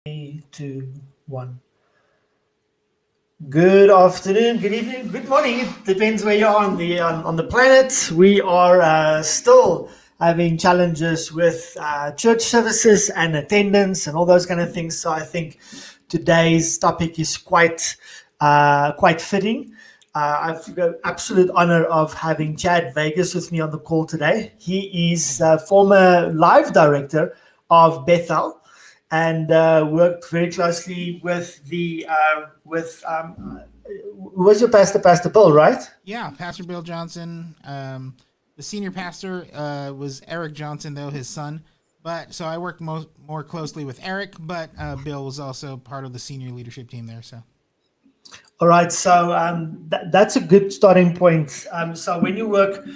Three, two, one. Good afternoon, good evening, good morning. It depends where you are on the planet. We are still having challenges with church services and attendance and all those kind of things. So I think today's topic is quite fitting. I've got absolute honor of having Chad Vegas with me on the call today. He is former live director of Bethel and worked very closely with who was your pastor, Pastor Bill, right? Yeah, Pastor Bill Johnson. The senior pastor was Eric Johnson, though his son. But so I worked more closely with Eric, but Bill was also part of the senior leadership team there. So All right, so that's a good starting point. So when you work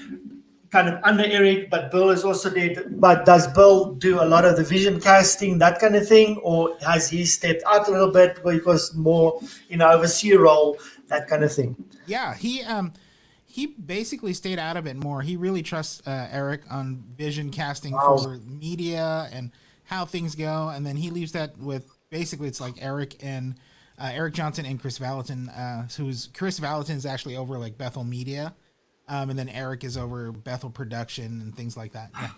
kind of under Eric, but Bill is also there. But does Bill do a lot of the vision casting, that kind of thing, or has he stepped out a little bit because more overseer role, that kind of thing? yeah, he basically stayed out of it more. He really trusts Eric on vision casting Wow. for media and how things go, and then he leaves that with basically it's like Eric and Eric Johnson and Chris Valentin, who's Chris Valentin is actually over like Bethel Media. And then Eric is over Bethel production and things like that. Yeah.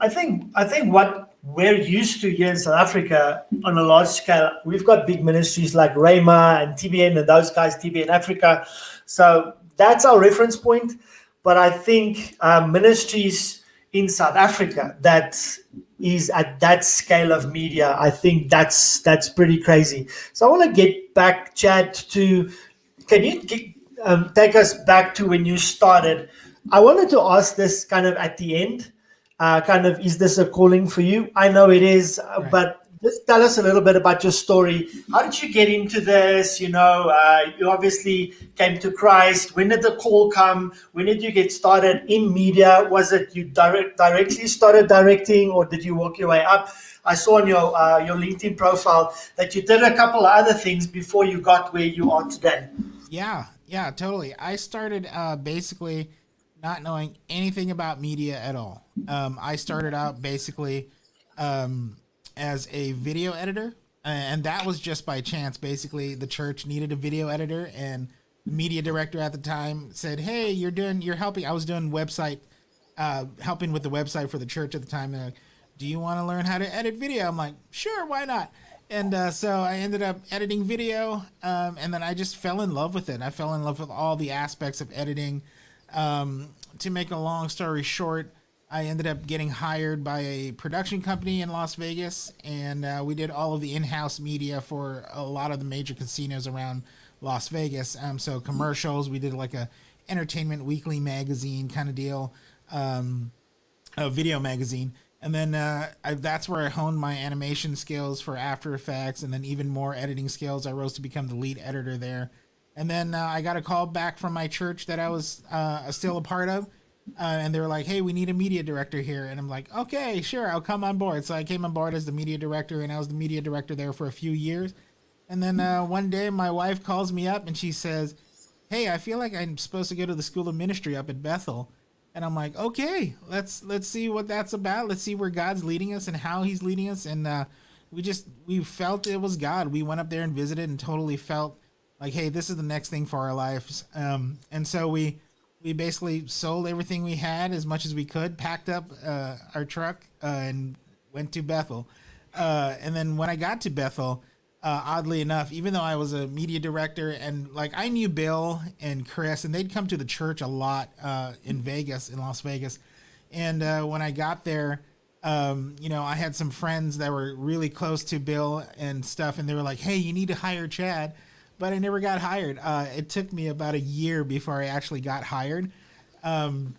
I think what we're used to here in South Africa on a large scale, we've got big ministries like Rhema and TBN and those guys, TBN Africa. So that's our reference point. But I think ministries in South Africa that is at that scale of media, I think that's pretty crazy. So I want to get back, Chad, to can you take us back to when you started? I wanted to ask this kind of at the end. Is this a calling for you? I know it is, Right. but just tell us a little bit about your story. How did you get into this? You obviously came to Christ. When did the call come? When did you get started in media? Was it you directly started directing, or did you work your way up? I saw on your LinkedIn profile that you did a couple of other things before you got where you are today. Yeah, totally. I started basically not knowing anything about media at all. I started out basically as a video editor, and that was just by chance. Basically, the church needed a video editor, and the media director at the time said, "Hey, you're helping." I was doing website, helping with the website for the church at the time. They're like, "Do you want to learn how to edit video?" I'm like, "Sure, why not?" And so I ended up editing video, and then I just fell in love with it. I fell in love with all the aspects of editing. To make a long story short, I ended up getting hired by a production company in Las Vegas, and we did all of the in-house media for a lot of the major casinos around Las Vegas. So commercials, we did like a entertainment weekly magazine kind of deal, a video magazine. And then that's where I honed my animation skills for After Effects, and then even more editing skills. I rose to become the lead editor there. And then I got a call back from my church that I was still a part of. And they were like, "Hey, we need a media director here." And I'm like, "Okay, sure, I'll come on board." So I came on board as the media director, and I was the media director there for a few years. And then one day my wife calls me up and she says, "Hey, I feel like I'm supposed to go to the School of Ministry up at Bethel." And I'm like, "Okay, let's see what that's about. Let's see where God's leading us and how He's leading us." And we felt it was God. We went up there and visited and totally felt like, "Hey, this is the next thing for our lives." And so we basically sold everything we had as much as we could, packed up our truck, and went to Bethel. And then when I got to Bethel, oddly enough, even though I was a media director and like I knew Bill and Chris, and they'd come to the church a lot in Las Vegas. And when I got there, I had some friends that were really close to Bill and stuff, and they were like, "Hey, you need to hire Chad." But I never got hired. It took me about a year before I actually got hired. And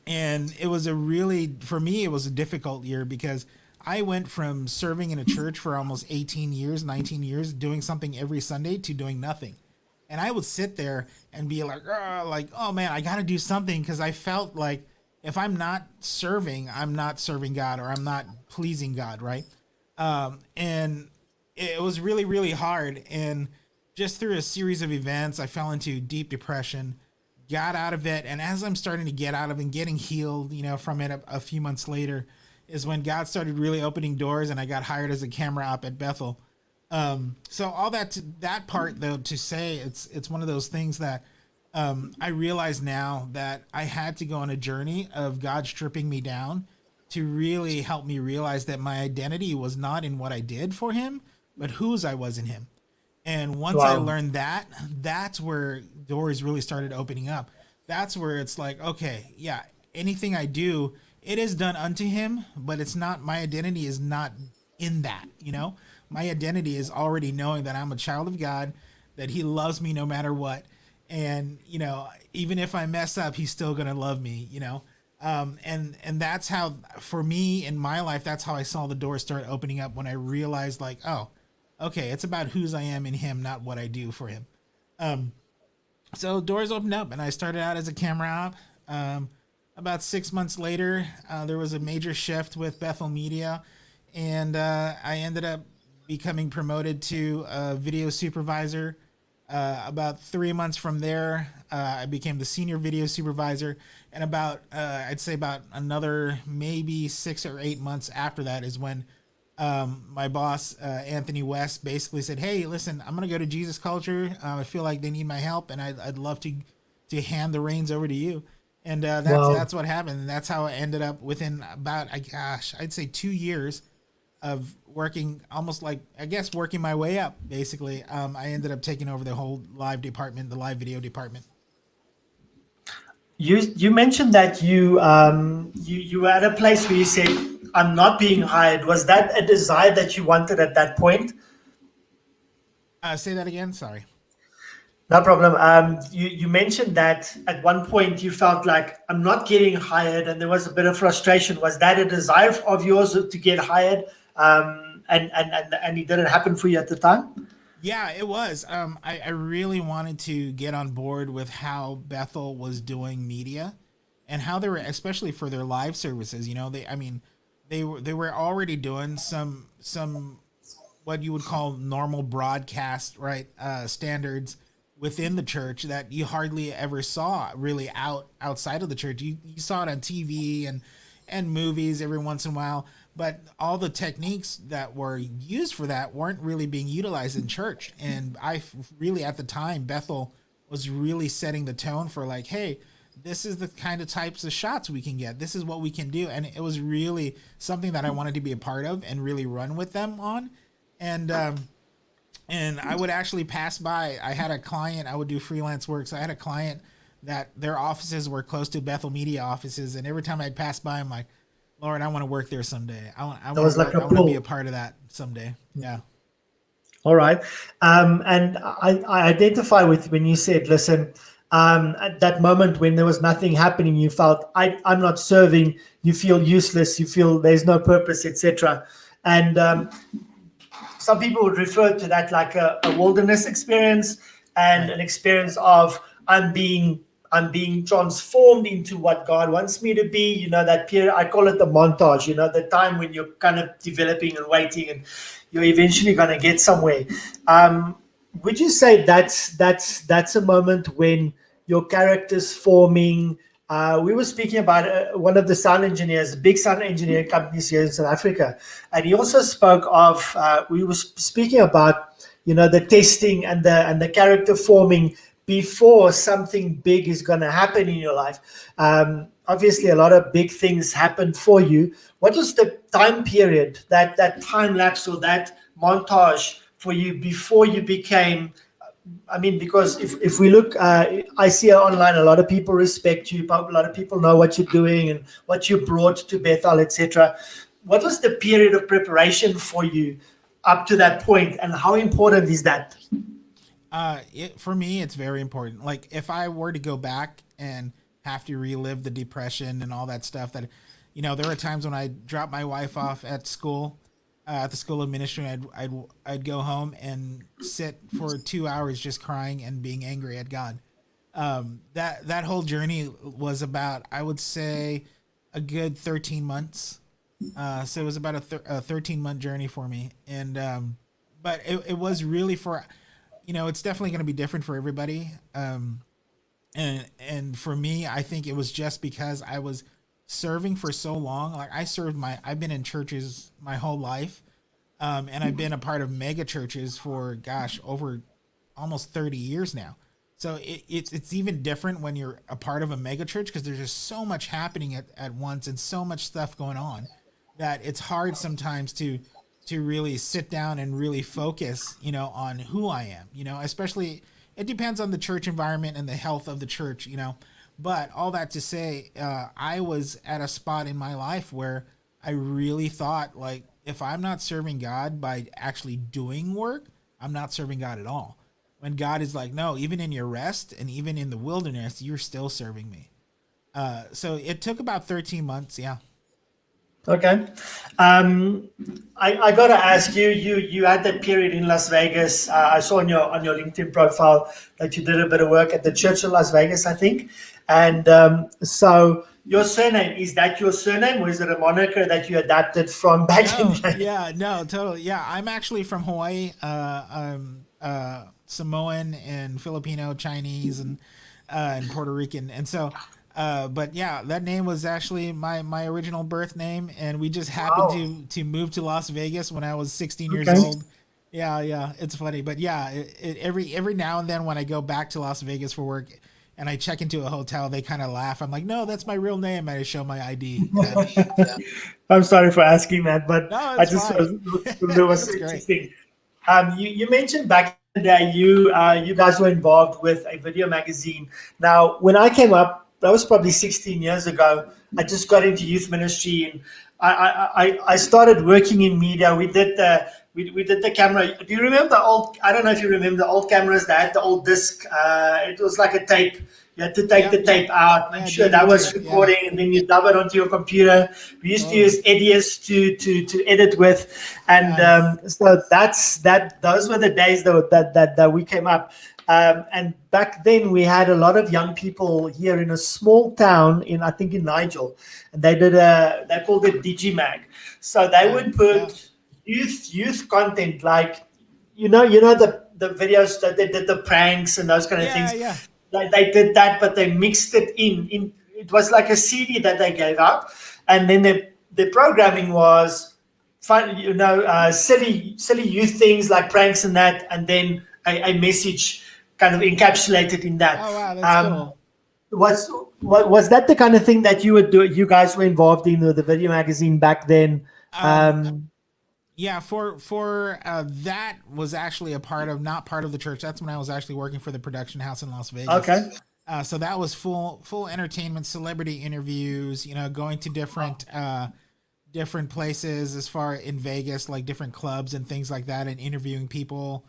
it was for me, it was a difficult year because I went from serving in a church for almost 18 years, 19 years, doing something every Sunday to doing nothing. And I would sit there and be like, "Oh man, I got to do something," because I felt like if I'm not serving, I'm not serving God, or I'm not pleasing God, right? And it was really, really hard. And just through a series of events, I fell into deep depression, got out of it. And as I'm starting to get out of it and getting healed, from it a few months later, is when God started really opening doors, and I got hired as a camera op at Bethel. So all that part though, to say it's one of those things that I realize now that I had to go on a journey of God stripping me down to really help me realize that my identity was not in what I did for him, but whose I was in him. And once I Wow. learned that, that's where doors really started opening up. That's where it's like, okay, yeah, anything I do, it is done unto him, but it's not, my identity is not in that, you know? My identity is already knowing that I'm a child of God, that he loves me no matter what. And, you know, even if I mess up, he's still going to love me, you know? And that's how, for me in my life, that's how I saw the doors start opening up when I realized like, oh, okay, it's about whose I am in him, not what I do for him. So doors opened up, and I started out as a camera op. About 6 months later, there was a major shift with Bethel Media, and I ended up becoming promoted to a video supervisor. About 3 months from there, I became the senior video supervisor, and about I'd say about another maybe 6 or 8 months after that is when my boss, Anthony West, basically said, "Hey, listen, I'm gonna go to Jesus Culture. I feel like they need my help, and I'd love to hand the reins over to you." And Wow. that's what happened. And that's how I ended up within about, I'd say 2 years of working, almost like, I guess, working my way up. Basically, I ended up taking over the whole live department, the live video department. You mentioned that you were at a place where you said, "I'm not being hired." Was that a desire that you wanted at that point? Say that again. Sorry. No problem. You mentioned that at one point you felt like, "I'm not getting hired," and there was a bit of frustration. Was that a desire of yours to get hired? And it didn't happen for you at the time? Yeah, it was. I really wanted to get on board with how Bethel was doing media and how they were, especially for their live services. You know, I mean, they were already doing some what you would call normal broadcast, right, standards within the church that you hardly ever saw really outside of the church. You saw it on TV and movies every once in a while, but all the techniques that were used for that weren't really being utilized in church. And I really, at the time, Bethel was really setting the tone for like, hey, this is the kind of types of shots we can get. This is what we can do. And it was really something that I wanted to be a part of and really run with them on. And I would actually pass by. I had a client. I would do freelance work. So I had a client that their offices were close to Bethel Media offices, and every time I'd pass by, I'm like, Lord, I want to work there someday. I That want to was like work. a I want to be a pull. part of that someday. Yeah. All right. And I identify with when you said, "Listen, at that moment when there was nothing happening, you felt, I'm not serving, you feel useless, you feel there's no purpose, etc." And some people would refer to that like a wilderness experience and Right. an experience of, I'm being transformed into what God wants me to be. That period, I call it the montage. The time when you're kind of developing and waiting, and you're eventually going to get somewhere. Um, would you say that's a moment when your character's forming? We were speaking about one of the sound engineers, big sound engineering companies here in South Africa, and he also spoke of. We were speaking about the testing and the character forming before something big is going to happen in your life. Obviously, a lot of big things happened for you. What was the time period, that time lapse or that montage for you before you became? I mean, because if we look, I see online a lot of people respect you. A lot of people know what you're doing and what you brought to Bethel, etc. What was the period of preparation for you up to that point, and how important is that? For me, it's very important. Like if I were to go back and have to relive the depression and all that stuff, that, there were times when I dropped my wife off at school, at the school of ministry. I'd go home and sit for 2 hours just crying and being angry at God. That whole journey was about, I would say, a good 13 months. So it was about a 13-month journey for me. And but it was really for, it's definitely going to be different for everybody. And for me, I think it was just because I was serving for so long. Like I've been in churches my whole life. And I've been a part of mega churches for, gosh, over almost 30 years now. So it's even different when you're a part of a mega church, because there's just so much happening at once and so much stuff going on that it's hard sometimes to really sit down and really focus, on who I am, especially it depends on the church environment and the health of the church, but all that to say, I was at a spot in my life where I really thought, like, if I'm not serving God by actually doing work, I'm not serving God at all. When God is like, no, even in your rest and even in the wilderness, you're still serving me. So it took about 13 months. Yeah. Okay. I gotta ask you, you had that period in Las Vegas. I saw on your LinkedIn profile that you did a bit of work at the Church of Las Vegas, I think. And so your surname, is that your surname, or is it a moniker that you adapted from back in No, the day? yeah, no, totally. Yeah, I'm actually from Hawaii. I'm Samoan and Filipino, Chinese, and Puerto Rican, and so. But yeah, that name was actually my original birth name, and we just happened Wow. to move to Las Vegas when I was 16 years Okay. old. Yeah, it's funny, but yeah, every now and then when I go back to Las Vegas for work and I check into a hotel, they kind of laugh. I'm like, no, that's my real name, and I show my ID. Yeah, I'm sorry for asking that, but no, I it's just fine. it was It's great. interesting. You mentioned back in the day you guys were involved with a video magazine. Now, when I came up, that was probably 16 years ago. I just got into youth ministry, and I started working in media. We did the camera. Do you remember the old? I don't know if you remember the old cameras that had the old disc. It was like a tape. You had to take the Yep. tape out. I'm Yeah, sure that DVD was tape. Yeah, recording, and then you dub it onto your computer. We used to totally. use Edius to edit with, and Nice. so that's that. Those were the days that we came up. And back then, we had a lot of young people here in a small town I think in Nigel, and they called it Digimag. So they Yeah, would yeah, put youth content, like the videos that they did, the pranks and those kind of yeah, things. yeah. They did that, but they mixed it in. It was like a CD that they gave out, and then the programming was fun, silly youth things like pranks and that, and then a message kind of encapsulated in that. Oh wow, that's Um, cool. was that the kind of thing that you would do? You guys were involved in the video magazine back then. Um, Um, yeah, for that was actually a part of not part of the church. That's when I was actually working for the production house in Las Vegas. okay. So that was full entertainment, celebrity interviews. Going to different places as far in Vegas, like different clubs and things like that, and interviewing people.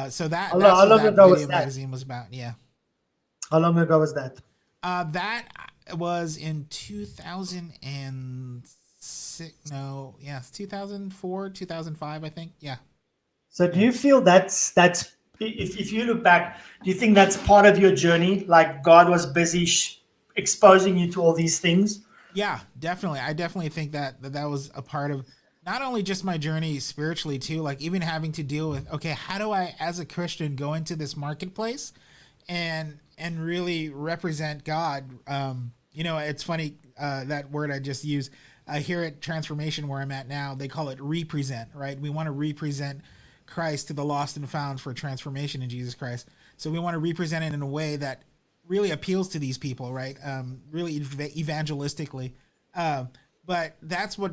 So that's How what long that ago was video that? magazine was about. Yeah. How long ago was that? That was in 2006. No, yeah, 2004, 2005, I think. Yeah. So do Yeah. you feel that's if you look back, do you think that's part of your journey? Like God was busy exposing you to all these things? Yeah, definitely. I definitely think that was a part of not only just my journey spiritually too, like even having to deal with, okay, how do I as a Christian go into this marketplace and really represent God? It's funny, that word I just used. Here at Transformation, where I'm at now, they call it represent, right? We want to represent Christ to the lost and found for transformation in Jesus Christ. So we want to represent it in a way that really appeals to these people, right? Really evangelistically. But that's what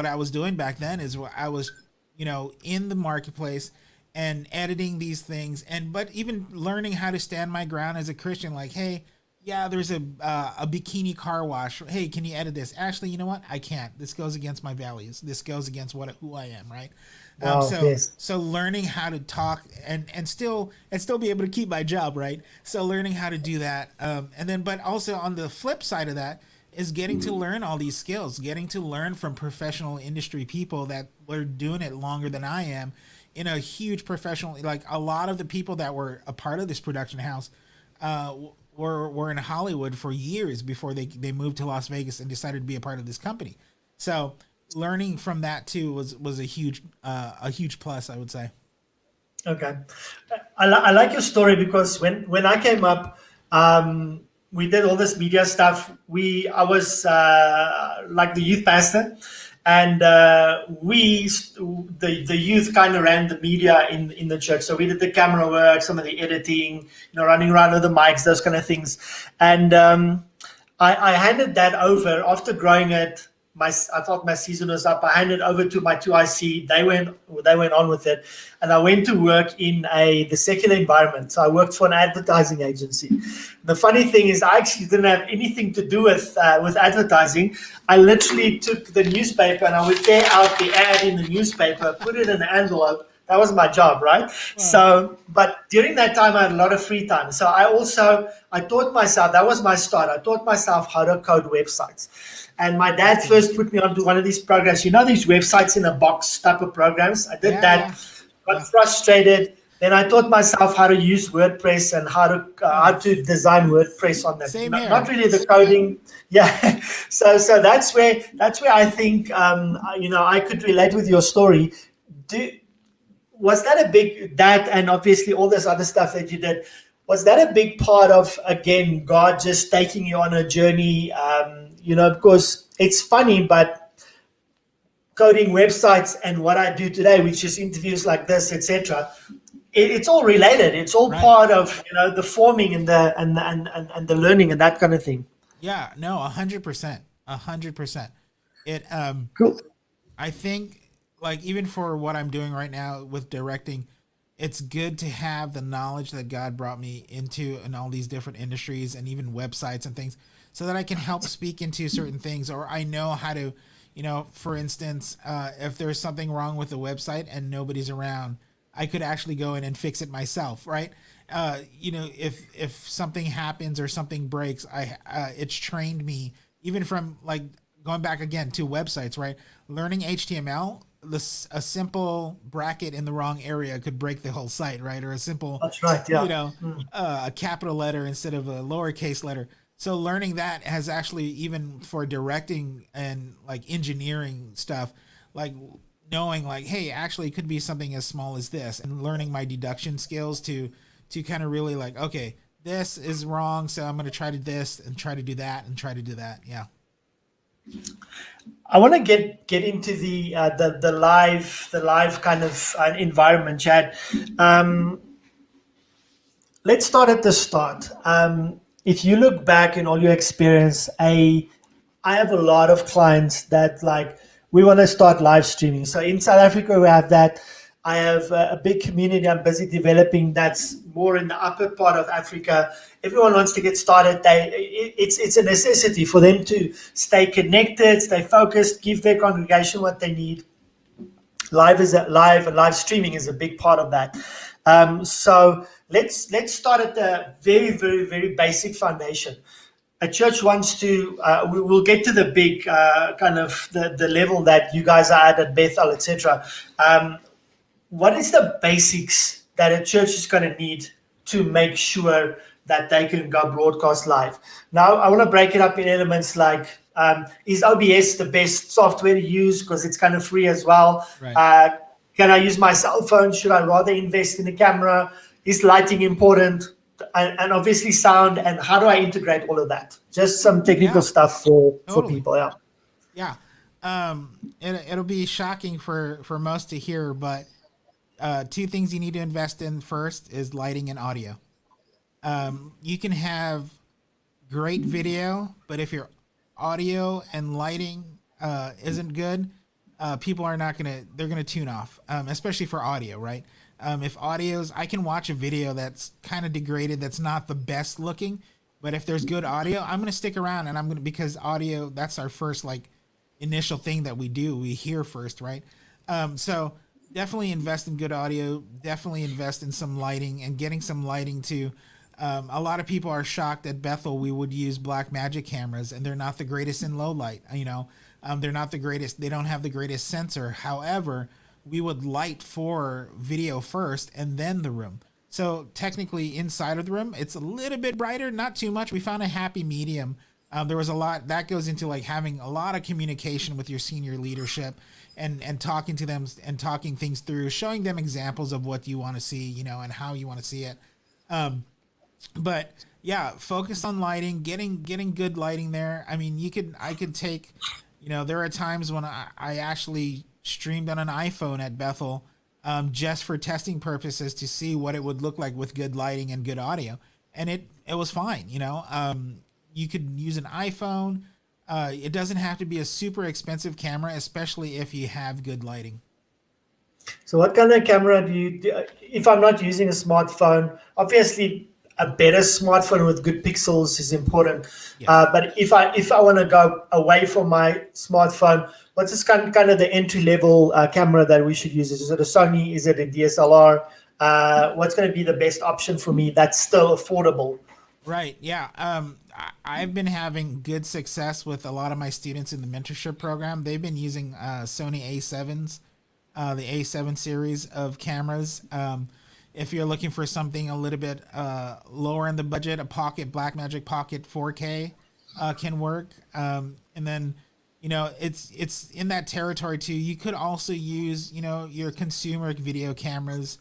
I was doing back then is I was, in the marketplace and editing these things, but even learning how to stand my ground as a Christian. Like, hey, yeah, there's a bikini car wash. Hey, can you edit this? Actually, you know what? I can't. This goes against my values. This goes against who I am, right? Wow, yes. So learning how to talk and still be able to keep my job, right? So learning how to do that, and then but also on the flip side of that is getting to learn all these skills, getting to learn from professional industry people that were doing it longer than I am, in a huge professional. Like a lot of the people that were a part of this production house, were in Hollywood for years before they moved to Las Vegas and decided to be a part of this company. So learning from that too was a huge plus, I would say. Okay. I like your story because when I came up, um, we did all this media stuff. I was like the youth pastor, and the youth kind of ran the media in the church. So we did the camera work, some of the editing, running around with the mics, those kind of things. And I handed that over after growing it. I thought my season was up. I handed over to my 2IC. They went on with it, and I went to work in the secular environment. So I worked for an advertising agency. The funny thing is, I actually didn't have anything to do with advertising. I literally took the newspaper and I would tear out the ad in the newspaper, put it in an envelope. That was my job, right? Wow. So, but during that time, I had a lot of free time. So I taught myself. That was my start. I taught myself how to code websites. And my dad first put me onto one of these programs. These websites in a box type of programs. I did that, got frustrated. Then I taught myself how to use WordPress and how to design WordPress on that. Not really the coding. Yeah. So that's where I think I could relate with your story. Was that that and obviously all this other stuff that you did, was that a big part of, again, God just taking you on a journey? Because it's funny, but coding websites and what I do today, which is interviews like this, etc., it's all related. It's all part of the forming and the learning and that kind of thing. Yeah, no, 100%, 100%. It cool. I think, like, even for what I'm doing right now with directing, it's good to have the knowledge that God brought me into in all these different industries and even websites and things, so that I can help speak into certain things, or I know how to, for instance, if there's something wrong with the website and nobody's around, I could actually go in and fix it myself, right? If something happens or something breaks, it's trained me, even from like going back again to websites, right? Learning HTML, a simple bracket in the wrong area could break the whole site, right? Or a simple, that's right, yeah. A capital letter instead of a lowercase letter. So learning that has actually, even for directing and like engineering stuff, like knowing like, hey, actually it could be something as small as this, and learning my deduction skills to kind of really like, okay, this is wrong, so I'm going to try to this and try to do that and try to do that. Yeah. I want to get into the live kind of environment, Chad. Let's start at the start. If you look back in all your experience, I have a lot of clients that like, we want to start live streaming. So in South Africa, we have that. I have a big community I'm busy developing that's more in the upper part of Africa. Everyone wants to get started. It's a necessity for them to stay connected, stay focused, give their congregation what they need. Live and live streaming is a big part of that. So let's start at the very, very, very basic foundation. A church wants to, we'll get to the big kind of the level that you guys are at Bethel, etc. What is the basics that a church is going to need to make sure that they can go broadcast live? Now, I want to break it up in elements like, is OBS the best software to use because it's kind of free as well? Right. Can I use my cell phone? Should I rather invest in a camera? Is lighting important? And obviously sound, and how do I integrate all of that? Just some technical stuff for people. Yeah. It'll be shocking for most to hear, but two things you need to invest in first is lighting and audio. You can have great video, but if your audio and lighting isn't good, people are not they're gonna tune off, especially for audio, right? If I can watch a video that's kind of degraded, that's not the best looking, but if there's good audio, I'm going to stick around, and because audio, that's our first like initial thing that we hear first, right? So definitely invest in good audio, definitely invest in some lighting and getting some lighting too. A lot of people are shocked at Bethel. We would use black magic cameras, and they're not the greatest in low light. They're not the greatest. They don't have the greatest sensor. However, we would light for video first and then the room. So technically inside of the room, it's a little bit brighter, not too much. We found a happy medium. There was a lot that goes into like having a lot of communication with your senior leadership and talking to them and talking things through, showing them examples of what you want to see, and how you want to see it. But yeah, focus on lighting, getting good lighting there. I mean, I could take, there are times when I actually streamed on an iPhone at Bethel, just for testing purposes to see what it would look like with good lighting and good audio, and it was fine. You could use an iPhone. It doesn't have to be a super expensive camera, especially if you have good lighting. So what kind of camera do you do? If I'm not using a smartphone, obviously a better smartphone with good pixels is important. Yes. But if I want to go away from my smartphone, what's this kind of the entry level camera that we should use? Is it a Sony? Is it a DSLR? What's going to be the best option for me that's still affordable? Right. Yeah. I've been having good success with a lot of my students in the mentorship program. They've been using Sony A7s, the A7 series of cameras. If you're looking for something a little bit lower in the budget, a Blackmagic Pocket 4K can work. And then, it's in that territory too. You could also use, your consumer video cameras,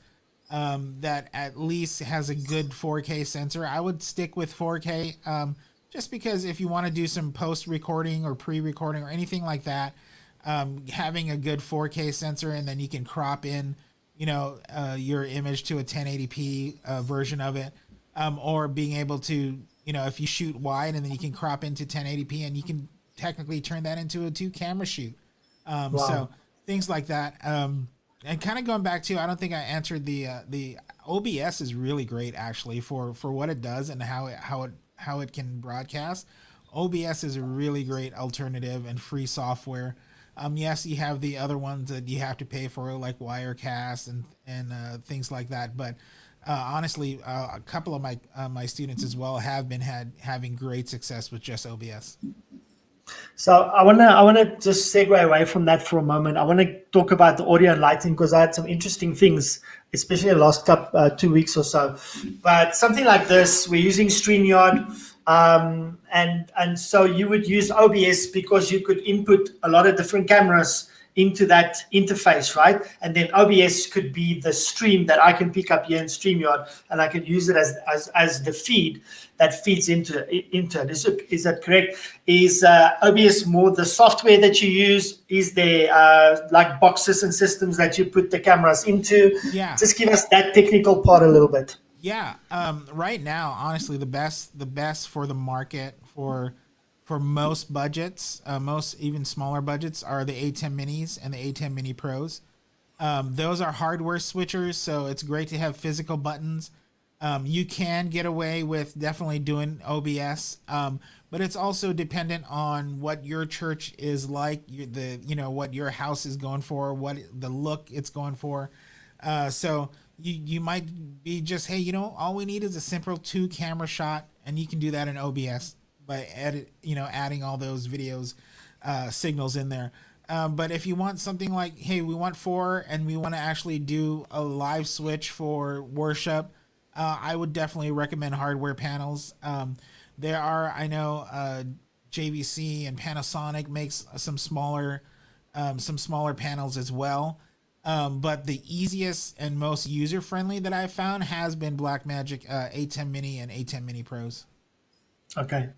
that at least has a good 4K sensor. I would stick with 4K, just because if you want to do some post recording or pre recording or anything like that, having a good 4K sensor, and then you can crop in, your image to a 1080p version of it, or being able to, if you shoot wide and then you can crop into 1080p, and you can technically turn that into a 2 camera shoot. Wow. So things like that. And kind of going back to, I don't think I answered the OBS is really great actually for what it does and how it can broadcast. OBS is a really great alternative and free software. Yes, you have the other ones that you have to pay for, like Wirecast and things like that. But honestly, a couple of my students as well have been having great success with just OBS. So I wanna just segue away from that for a moment. I want to talk about the audio and lighting because I had some interesting things, especially the last 2 weeks or so. But something like this, we're using StreamYard, and so you would use OBS because you could input a lot of different cameras into that interface, right? And then OBS could be the stream that I can pick up here in StreamYard, and I can use it as the feed that feeds into it. Is that correct? Is OBS more the software that you use? Is there like boxes and systems that you put the cameras into? Yeah. Just give us that technical part a little bit. Yeah. Right now, honestly, the best for the market for most budgets, most even smaller budgets, are the A10 Minis and the A10 Mini Pros. Those are hardware switchers, so it's great to have physical buttons. You can get away with definitely doing OBS, but it's also dependent on what your church is like, what your house is going for, what the look it's going for. So you might be just, hey, all we need is a simple 2 camera shot, and you can do that in OBS by adding all those videos, signals in there. But if you want something like, hey, we want 4 and we want to actually do a live switch for worship, I would definitely recommend hardware panels. There are, I know, JVC and Panasonic makes some smaller panels as well. But the easiest and most user-friendly that I've found has been Blackmagic A10 Mini and A10 Mini Pros. Okay.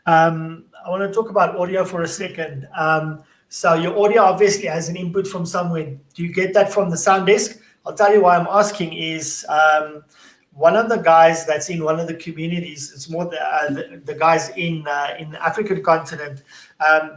I want to talk about audio for a second. So your audio obviously has an input from somewhere. Do you get that from the sound desk? I'll tell you why I'm asking is one of the guys that's in one of the communities, it's more the guys in the African continent,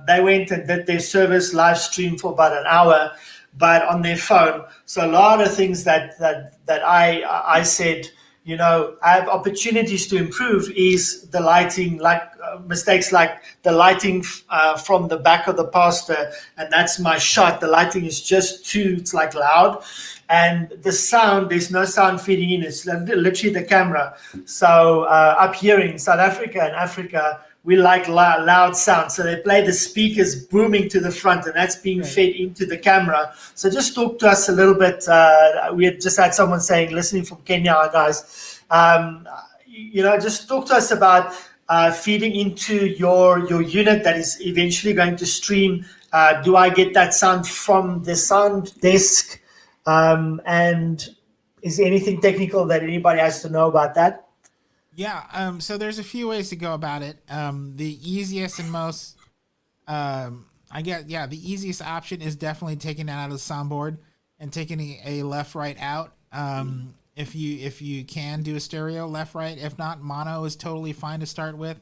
they went and did their service live stream for about an hour, but on their phone. So a lot of things that I said, I have opportunities to improve is the lighting, like mistakes like the lighting from the back of the pastor, and that's my shot. The lighting is just it's like loud. And the sound, there's no sound feeding in. It's literally the camera. So up here in South Africa and Africa, we like loud sound. So they play the speakers booming to the front, and that's being fed into the camera. So just talk to us a little bit. We had just had someone saying, listening from Kenya, guys, just talk to us about feeding into your unit that is eventually going to stream. Do I get that sound from the sound desk? And is there anything technical that anybody has to know about that? Yeah. So there's a few ways to go about it. The easiest and most, I guess, yeah, the easiest option is definitely taking it out of the soundboard and taking a left right out. If you can do a stereo left right, if not, mono is totally fine to start with.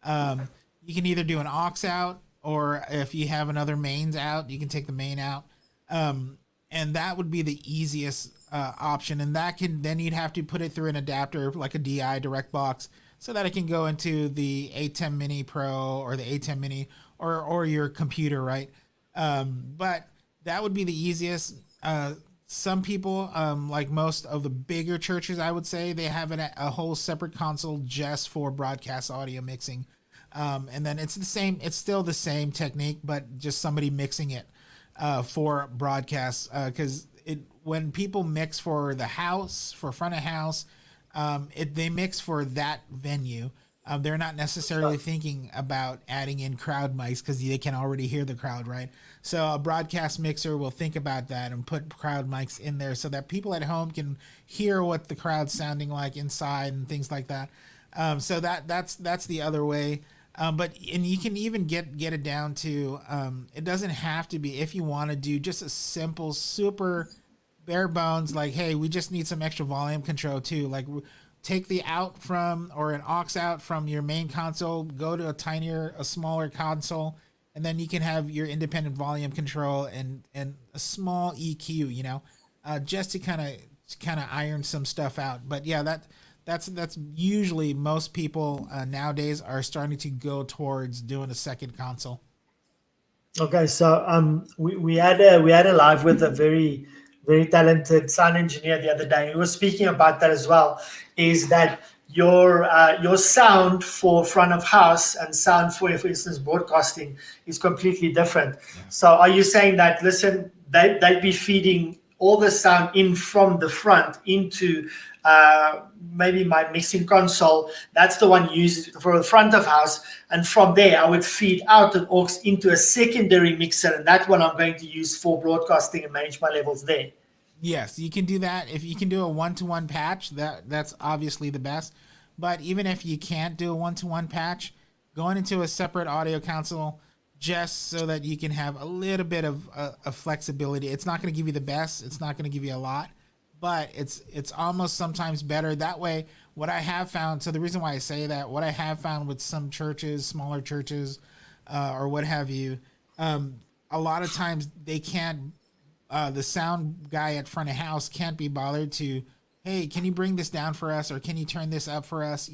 Um, you can either do an aux out, or if you have another mains out, you can take the main out. And that would be the easiest option. And that can then you'd have to put it through an adapter like a DI direct box so that it can go into the A10 Mini Pro or the A10 Mini or your computer, right? But that would be the easiest. Some people, like most of the bigger churches, I would say they have a whole separate console just for broadcast audio mixing. And then it's the same. It's still the same technique, but just somebody mixing it for broadcast. Because when people mix for the house, for front of house, they mix for that venue. They're not necessarily thinking about adding in crowd mics because they can already hear the crowd, right? So a broadcast mixer will think about that and put crowd mics in there so that people at home can hear what the crowd's sounding like inside and things like that. So that's the other way. But and you can even get it down to it doesn't have to be, if you want to do just a simple, super bare bones, like, hey, we just need some extra volume control too. Like, take the out from, or an aux out from your main console, go to a smaller console, and then you can have your independent volume control and a small EQ, just to kind of iron some stuff out. But yeah, that's usually most people nowadays are starting to go towards doing a second console. Okay, so we had a live with a very talented sound engineer the other day. He was speaking about that as well. Is that your sound for front of house and sound for instance, broadcasting is completely different. Yeah. So are you saying that, listen, they'd be feeding all the sound in from the front into maybe my mixing console? That's the one used for the front of house, and from there I would feed out an aux into a secondary mixer, and that one I'm going to use for broadcasting and manage my levels there. Yes, you can do that. If you can do a one-to-one patch, that's obviously the best. But even if you can't do a one-to-one patch, going into a separate audio console just so that you can have a little bit of flexibility. It's not going to give you the best. It's not going to give you a lot, but it's almost sometimes better that way. What I have found, so the reason why I say that, what I have found with some churches, smaller churches, or what have you, a lot of times they can't, the sound guy at front of house can't be bothered to, hey, can you bring this down for us, or can you turn this up for us,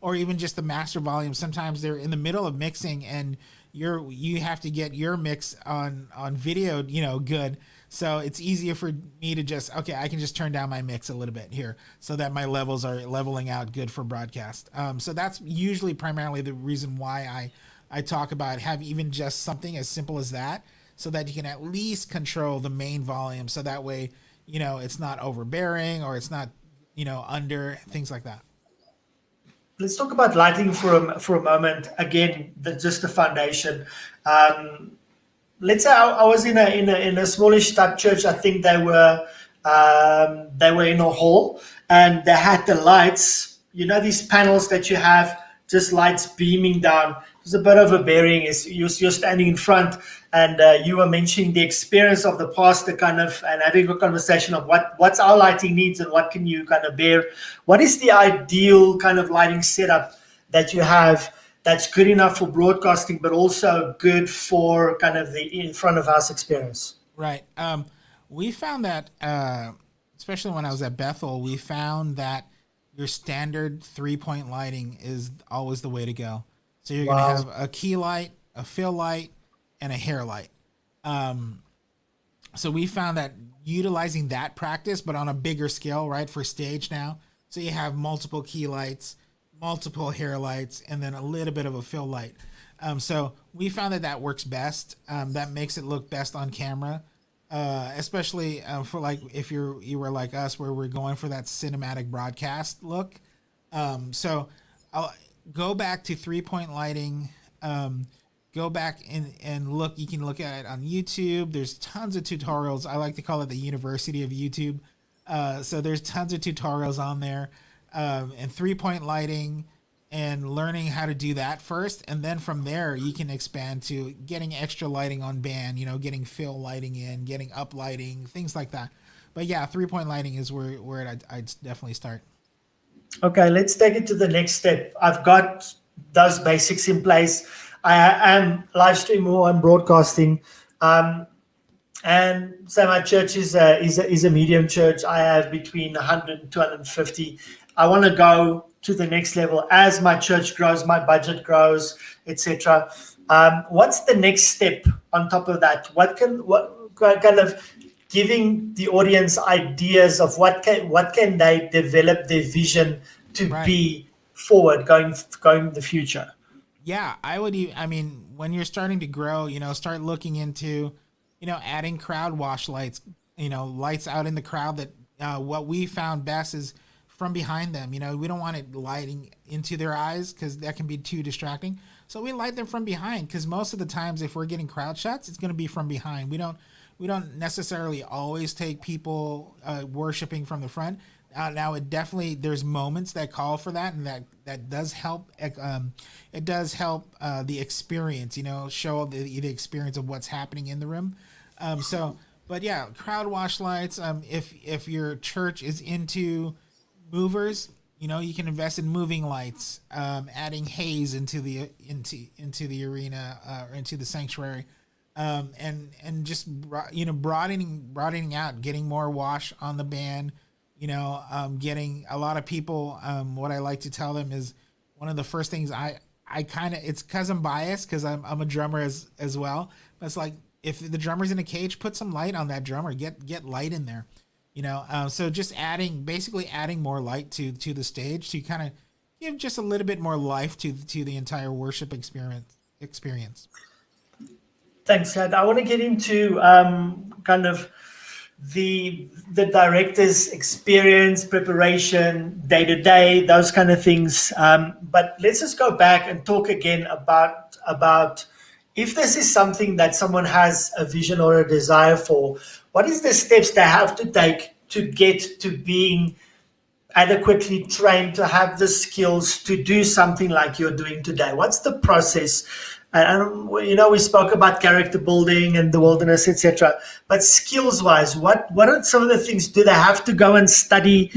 or even just the master volume. Sometimes they're in the middle of mixing and you have to get your mix on video, good. So it's easier for me to just, okay, I can just turn down my mix a little bit here so that my levels are leveling out good for broadcast. So that's usually primarily the reason why I talk about have even just something as simple as that, so that you can at least control the main volume. So that way, it's not overbearing, or it's not, under, things like that. Let's talk about lighting for a moment. Again, just the foundation. Let's say I was in a smallish type church. I think they were in a hall, and they had the lights. These panels that you have, just lights beaming down. There's a bit of a bearing. Is you're standing in front, and you were mentioning the experience of the pastor, kind of, and having a conversation of what's our lighting needs and what can you kind of bear. What is the ideal kind of lighting setup that you have that's good enough for broadcasting, but also good for kind of the in front of house experience? Right. We found that, especially when I was at Bethel, we found that your standard 3-point lighting is always the way to go. So you're going to have a key light, a fill light, and a hair light. So we found that utilizing that practice, but on a bigger scale, right, for stage now. So you have multiple key lights, multiple hair lights, and then a little bit of a fill light. So we found that works best. That makes it look best on camera, especially for like if you were like us, where we're going for that cinematic broadcast look. So I'll go back to 3-point lighting. Go back and look. You can look at it on YouTube. There's tons of tutorials. I like to call it the University of YouTube. So there's tons of tutorials on there. and 3-point lighting, and learning how to do that first, and then from there you can expand to getting extra lighting on band, getting fill lighting in, getting up lighting, things like that. But yeah, 3-point lighting is where I'd definitely start. Okay, let's take it to the next step. I've got those basics in place. I am live streaming or I'm broadcasting. Um, and so my church is a medium church. I have between 100 and 250. I want to go to the next level as my church grows, my budget grows, etc. What's the next step on top of that? What kind of giving the audience ideas of what can they develop their vision to Right. be forward going the future? Yeah, I mean, when you're starting to grow, start looking into, adding crowd wash lights, lights out in the crowd that, what we found best is from behind them. We don't want it lighting into their eyes because that can be too distracting. So we light them from behind, because most of the times if we're getting crowd shots, it's going to be from behind. We don't necessarily always take people worshiping from the front. Now it definitely, there's moments that call for that, and that does help. It does help the experience, show the experience of what's happening in the room. But yeah, crowd wash lights. If your church is into movers, you can invest in moving lights, adding haze into the arena, or into the sanctuary, and just broadening out, getting more wash on the band. Getting a lot of people. What I like to tell them is, one of the first things I kind of, it's because I'm biased, because I'm a drummer as well. But it's like, if the drummer's in a cage, put some light on that drummer. Get light in there. So just basically adding more light to the stage to kind of give just a little bit more life to the entire worship experience. Thanks, Ed. I want to get into kind of the director's experience, preparation, day to day, those kind of things. But let's just go back and talk again about if this is something that someone has a vision or a desire for, what is the steps they have to take to get to being adequately trained, to have the skills to do something like you're doing today? What's the process? And we spoke about character building and the wilderness, etc. But skills-wise, what are some of the things? Do they have to go and study?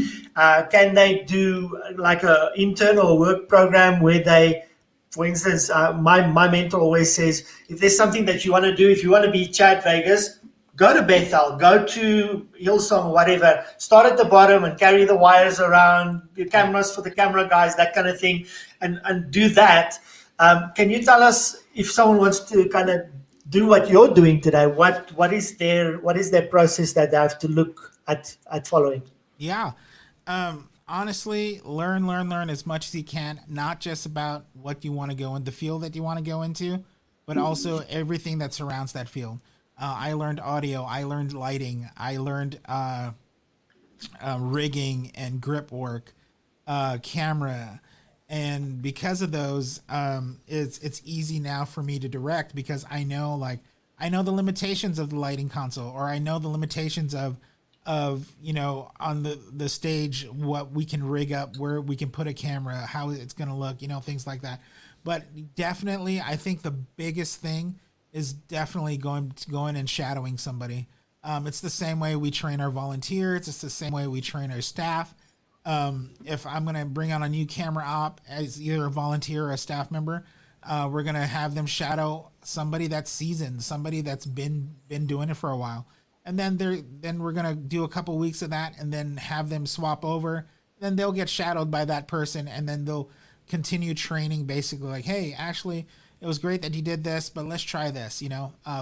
Can they do like a internal work program where they, for instance, my mentor always says, if there's something that you want to do, if you want to be Chad Vegas, go to Bethel, go to Hillsong, whatever. Start at the bottom and carry the wires around, the cameras for the camera guys, that kind of thing, and do that. Can you tell us, if someone wants to kind of do what you're doing today, what is their process that they have to look at following? Yeah. Honestly, learn as much as you can, not just about what you want to go in, the field that you want to go into, but also everything that surrounds that field. I learned audio, I learned lighting, I learned rigging and grip work, camera. And because of those, it's easy now for me to direct, because I know the limitations of the lighting console, or I know the limitations of on the stage, what we can rig up, where we can put a camera, how it's going to look, things like that. But definitely, I think the biggest thing is definitely going and shadowing somebody. It's the same way we train our volunteers. It's the same way we train our staff. If I'm going to bring on a new camera op as either a volunteer or a staff member, we're going to have them shadow somebody that's seasoned, somebody that's been doing it for a while. And then we're going to do a couple weeks of that, and then have them swap over. Then they'll get shadowed by that person, and then they'll continue training, basically like, hey, Ashley, it was great that you did this, but let's try this,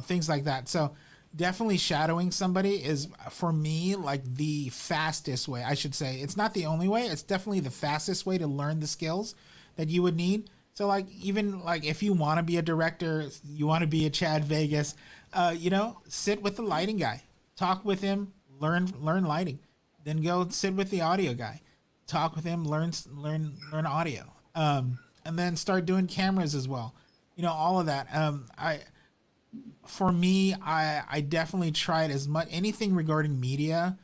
things like that. So definitely shadowing somebody is, for me, like the fastest way. I should say it's not the only way. It's definitely the fastest way to learn the skills that you would need. So even if you want to be a director, you want to be a Chad Vegas, sit with the lighting guy, talk with him, learn lighting, then go sit with the audio guy, talk with him, learn audio, and then start doing cameras as well. All of that. For me, I definitely tried as much anything regarding media.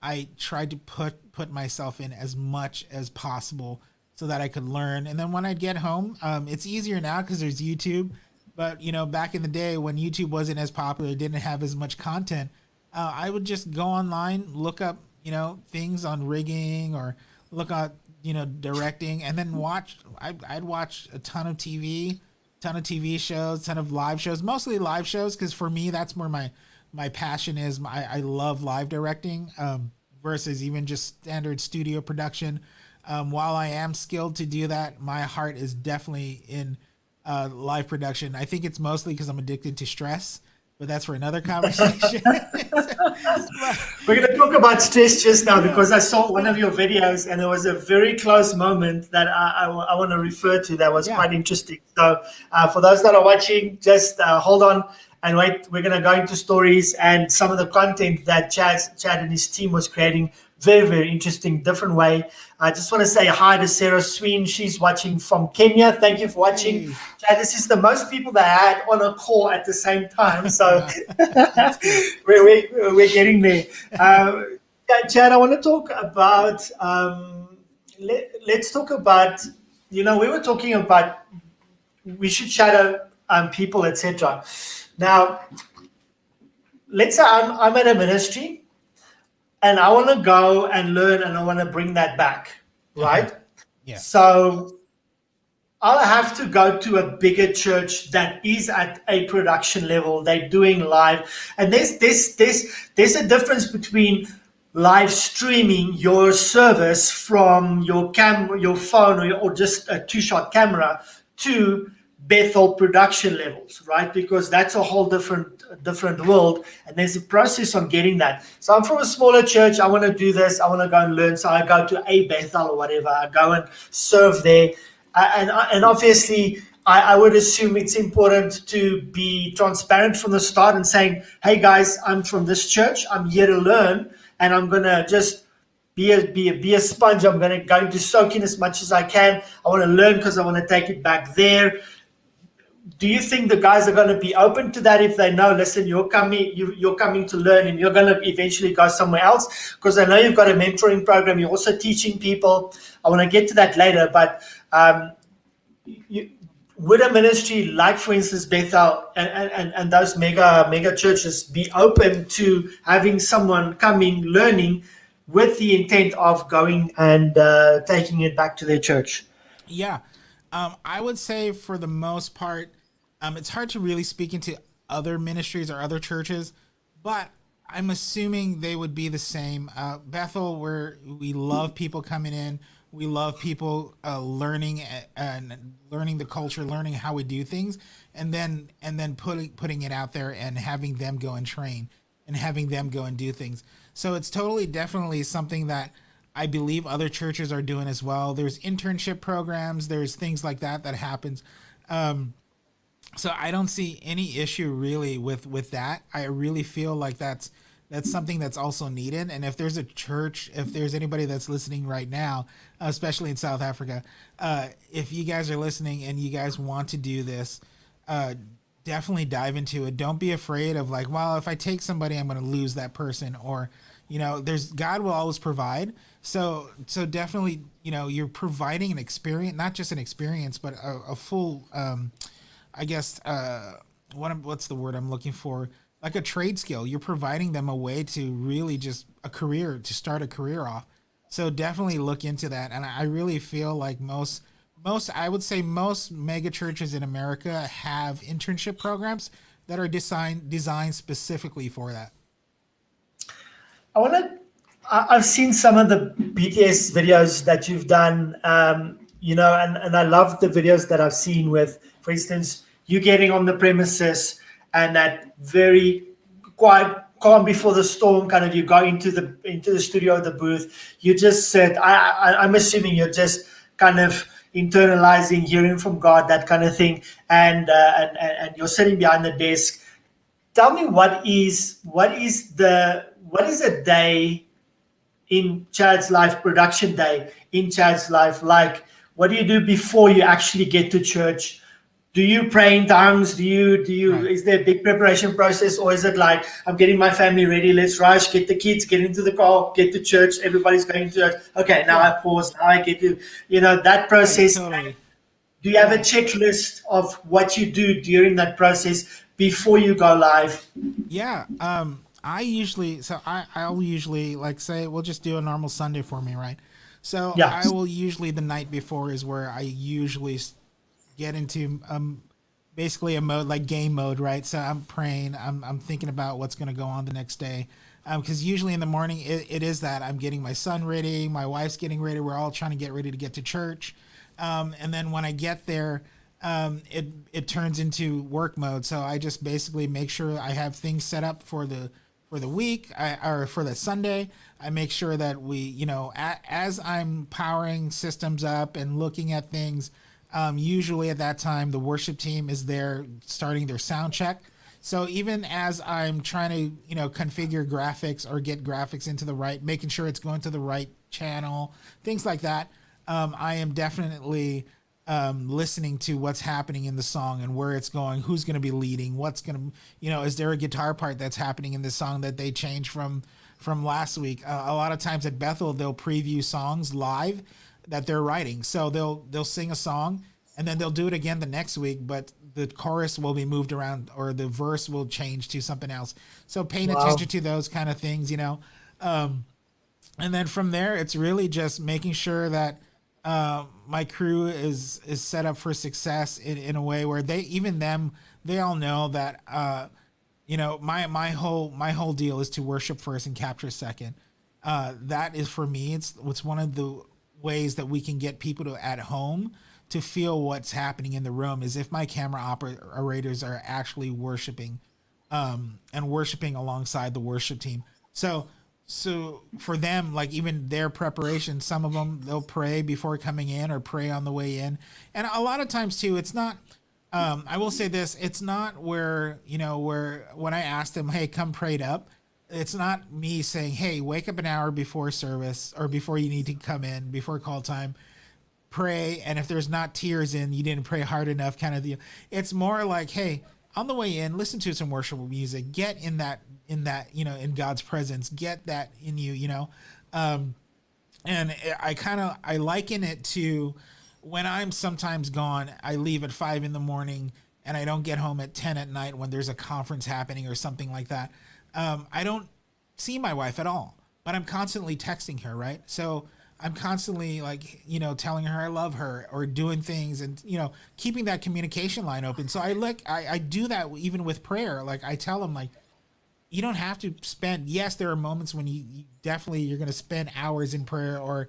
I tried to put myself in as much as possible so that I could learn. And then when I get home, it's easier now because there's YouTube. But back in the day when YouTube wasn't as popular, didn't have as much content, I would just go online, look up things on rigging or look at directing, and then I'd watch a ton of TV shows, ton of live shows, mostly live shows, because for me that's where my passion is. I love live directing versus even just standard studio production. While I am skilled to do that, my heart is definitely in live production. I think it's mostly because I'm addicted to stress, but that's for another conversation. We're going to talk about stress just now because I saw one of your videos and there was a very close moment that I want to refer to that was quite interesting. So for those that are watching, just hold on and wait. We're going to go into stories and some of the content that Chad and his team was creating. Very, very interesting, different way. I just want to say hi to Sarah Sween. She's watching from Kenya. Thank you for watching. Hey. Chad, this is the most people that I had on a call at the same time. So we're getting there. Chad, I want to talk about, let's talk about, we were talking about we should shadow people, etc. Now, let's say I'm at a ministry, and I want to go and learn, and I want to bring that back, right? Yeah. So I'll have to go to a bigger church that is at a production level. They're doing live, and there's a difference between live streaming your service from your phone, or just a two-shot camera to Bethel production levels, right? Because that's a whole different world, and there's a process on getting that. So I'm from a smaller church. I want to do this. I want to go and learn. So I go to a Bethel or whatever. I go and serve there, and obviously I would assume it's important to be transparent from the start and saying, "Hey guys, I'm from this church. I'm here to learn, and I'm gonna just be a sponge. I'm going to soak in as much as I can. I want to learn because I want to take it back there." Do you think the guys are going to be open to that if they know, listen, you're coming to learn and you're going to eventually go somewhere else? Because I know you've got a mentoring program. You're also teaching people. I want to get to that later. But would a ministry like, for instance, Bethel and those mega churches be open to having someone coming, learning with the intent of going and taking it back to their church? Yeah. I would say for the most part, it's hard to really speak into other ministries or other churches, but I'm assuming they would be the same. Bethel, where we love people coming in, we love people learning and learning the culture, learning how we do things, and then putting it out there and having them go and train and having them go and do things. So it's definitely something that I believe other churches are doing as well. There's internship programs. There's things like that happens. So I don't see any issue really with that. I really feel like that's something that's also needed. And if there's a church, if there's anybody that's listening right now, especially in South Africa, if you guys are listening and you guys want to do this, definitely dive into it. Don't be afraid of like, well, if I take somebody, I'm going to lose that person, or God will always provide. So definitely, you're providing an experience, not just an experience, but a full, I guess, what's the word I'm looking for? Like a trade skill. You're providing them a way to really just to start a career off. So definitely look into that. And I really feel like I would say most mega churches in America have internship programs that are designed specifically for that. I've seen some of the BTS videos that you've done, and I love the videos that I've seen with, for instance, you getting on the premises and that very quiet, calm before the storm, kind of you go into the studio, the booth, you just sit. I'm assuming you're just kind of internalizing, hearing from God, that kind of thing, and you're sitting behind the desk. Tell me what is a day in Chad's life, production day in Chad's life like? What do you do before you actually get to church? Do you pray in tongues? Right. Is there a big preparation process, or is it like, I'm getting my family ready, let's rush, get the kids, get into the car, get to church, everybody's going to church. Okay, now Yeah. I pause, now I get to, that Right. process. Totally. Do you have a Yeah. checklist of what you do during that process before you go live? Yeah. I usually, so I'll usually, like, say we'll just do a normal Sunday for me, right? So Yeah. I will usually, the night before is where I usually get into basically a mode like game mode, right? So I'm praying, I'm thinking about what's going to go on the next day. Because usually in the morning it is that I'm getting my son ready, my wife's getting ready, we're all trying to get ready to get to church. And then when I get there, it turns into work mode. So I just basically make sure I have things set up for the week, or for the Sunday. I make sure that we, as I'm powering systems up and looking at things, usually at that time the worship team is there starting their sound check. So even as I'm trying to, configure graphics or get graphics into the right, making sure it's going to the right channel, things like that, I am definitely listening to what's happening in the song and where it's going, who's going to be leading, what's going to, is there a guitar part that's happening in this song that they changed from last week. A lot of times at Bethel, they'll preview songs live that they're writing. So they'll sing a song and then they'll do it again the next week, but the chorus will be moved around or the verse will change to something else. So paying Wow. attention to those kind of things, and then from there, it's really just making sure that my crew is set up for success in a way where they all know that my whole deal is to worship first and capture second. That is for me. It's one of the ways that we can get people to at home to feel what's happening in the room is if my camera operators are actually worshiping, and worshiping alongside the worship team. So for them, like even their preparation, some of them they'll pray before coming in or pray on the way in, and a lot of times too, it's not. I will say this: it's not where when I ask them, "Hey, come prayed up," it's not me saying, "Hey, wake up an hour before service or before you need to come in before call time." Pray, and if there's not tears in, you didn't pray hard enough, kind of deal. It's more like, hey, on the way in, listen to some worship music, get in God's presence, get that in you. And I liken it to when I'm sometimes gone, I leave at 5 in the morning and I don't get home at 10 at night when there's a conference happening or something like that. I don't see my wife at all, but I'm constantly texting her, right? So I'm constantly like, telling her I love her or doing things and, keeping that communication line open. So I do that even with prayer. Like I tell them like, you don't have to spend, yes, there are moments when you definitely, you're going to spend hours in prayer or,